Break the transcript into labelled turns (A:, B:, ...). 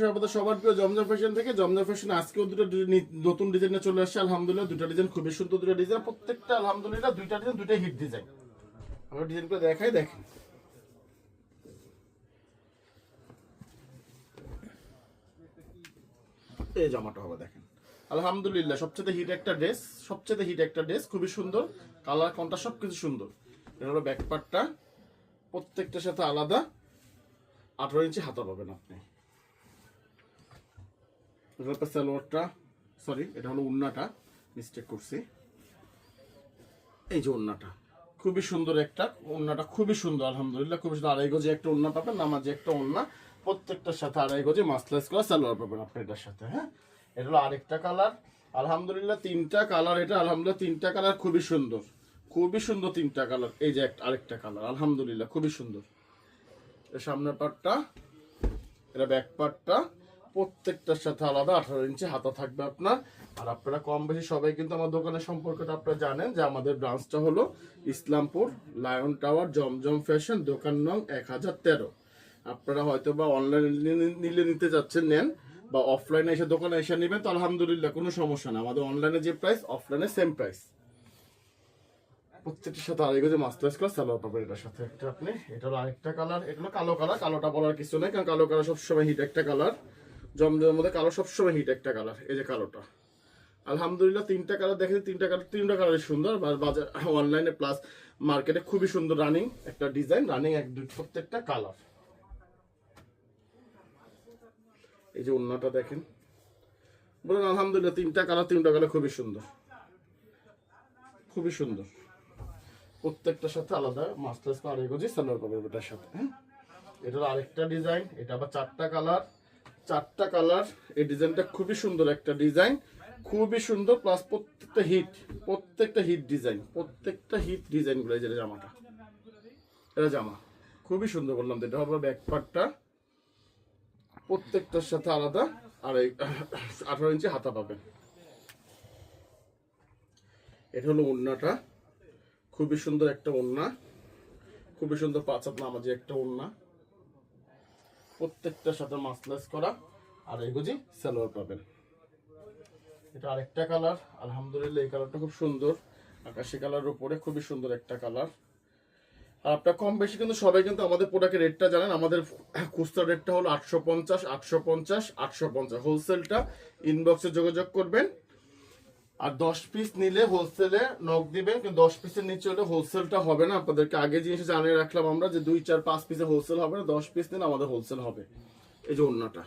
A: বাংলাদেশের আমাদের সবার প্রিয় জমজম ফ্যাশন থেকে। জমজম ফ্যাশনে আজকেও দুটো নতুন ডিজাইনে চলে আসছে আলহামদুলিল্লাহ। দুটো ডিজাইন খুবই সুন্দর, দুটো ডিজাইন প্রত্যেকটা আলহামদুলিল্লাহ দুইটা ডিজাইন দুইটাই হিট ডিজাইন। আমরা ডিজাইনগুলো দেখাই, দেখেন এই জামাটা হবে দেখেন আলহামদুলিল্লাহ সবচেয়ে হিট একটা ড্রেস, সবচেয়ে হিট একটা ড্রেস, খুবই সুন্দর কালার কোনটা সবকিছু সুন্দর। এটা হলো ব্যাক পার্টটা, প্রত্যেকটার সাথে আলাদা 18 ইঞ্চি হাতা পাবেন আপনি। সালোয়ারটা সরি এটা হলো উন্নাটা, মিস্টেক করছি। এই যে উন্নাটা খুবই সুন্দর একটা উন্নাটা, খুবই সুন্দর আলহামদুলিল্লাহ, খুবই সুন্দর। 2.5 গজ একটা উন্না পাবেন, নামাজি একটা উন্না, প্রত্যেকটার সাথে 2.5 গজে মাসলাইজ করা সালোয়ার পাবেন আপনি এটার সাথে। হ্যাঁ, এটা হলো আরেকটা কালার আলহামদুলিল্লাহ, তিনটা কালার এটা আলহামদুলিল্লাহ, তিনটা কালার খুবই সুন্দর, খুবই সুন্দর তিনটা কালার। এই যে আরেকটা কালার আলহামদুলিল্লাহ খুবই সুন্দর। এর সামনের পার্টটা, এটা ব্যাক পার্টটা, প্রত্যেকটার সাথে আলাদা 18 ইঞ্চি হাতা থাকবে আপনার। আর আপনারা কম বেশি সবাই কিন্তু আমার দোকানের সম্পর্কটা আপনারা জানেন যে আমাদের ব্রাঞ্চটা হলো ইসলামপুর লায়ন টাওয়ার, জমজম ফ্যাশন, দোকান নং 1013। আপনারা হয়তো বা অনলাইনে নিতে যাচ্ছেন নেন, বা অফলাইনে এসে দোকানে এসে নেবেন তো আলহামদুলিল্লাহ কোনো সমস্যা না। আমাদের অনলাইনে যে প্রাইস অফলাইনে সেম প্রাইস। প্রত্যেকটার সাথে আরেক যে মাস্টার্স ক্লাস সালোয়ার পাবেন এটার সাথে একটা আপনি। এটা হলো আরেকটা কালার, এটা হলো কালো কালার। কালোটা বলার কিছু নেই, কারণ কালো কালার সবসময় হিট একটা কালার। জমজমের মধ্যে কালো সবসময় হিট একটা কালার। এই যে কালোটা আলহামদুলিল্লাহ তিনটা কালার দেখেছি, তিনটা কালার সুন্দর। বাজার অনলাইনে প্লাস মার্কেটে খুবই সুন্দর রানিং একটা ডিজাইন, রানিং এক দুই প্রত্যেকটা কালার। এই যে ওন্নাটা দেখেন, বলেন আলহামদুলিল্লাহ তিনটা কালার খুবই সুন্দর, খুবই সুন্দর। প্রত্যেকটার সাথে আলাদা মাস্টার্স আড়াই গজি সালোয়ার পাবেন এটার সাথে। হ্যাঁ, এটা হলো আরেকটা ডিজাইন, এটা আবার চারটা কালার। এই ডিজাইনটা খুবই সুন্দর একটা ডিজাইন, খুবই সুন্দর প্লাস প্রত্যেকটা হিট ডিজাইন, প্রত্যেকটা হিট ডিজাইনগুলো। এই যে জামাটা, এটা জামা খুবই সুন্দর বললাম। এটা হবে ব্যাক পার্টটা, প্রত্যেকটার সাথে আলাদা 18 ইঞ্চি হাতা পাবেন। এটা হলো ওড়নাটা, খুবই সুন্দর একটা ওড়না, খুবই সুন্দর পাঁচাত নামাজি একটা ওড়না, প্রত্যেকটার সাথে মাসলাইজ করা 2.5 গজি সালোয়ার পাবেন। এটা আরেকটা কালার আলহামদুলিল্লাহ, এই কালারটা খুব সুন্দর, আকাশি কালার উপরে খুবই সুন্দর একটা কালার। আর আপনার কম বেশি কিন্তু সবাই কিন্তু আমাদের প্রোডাক্টের রেটটা জানেন। আমাদের খুচরা রেটটা হলো 850, হোলসেলটা ইনবক্সে যোগাযোগ করবেন। আর 10 পিস নিলে হোলসেলে নক দিবেন, কিন্তু 10 পিসের নিচে হলে হোলসেলটা হবে না। আপনাদেরকে আগে জিনিস জানিয়ে রাখলাম আমরা যে 2, 4, 5 পিসে হোলসেল হবে না, 10 পিস নিলে আমাদের হোলসেল হবে। এই যে ওড়নাটা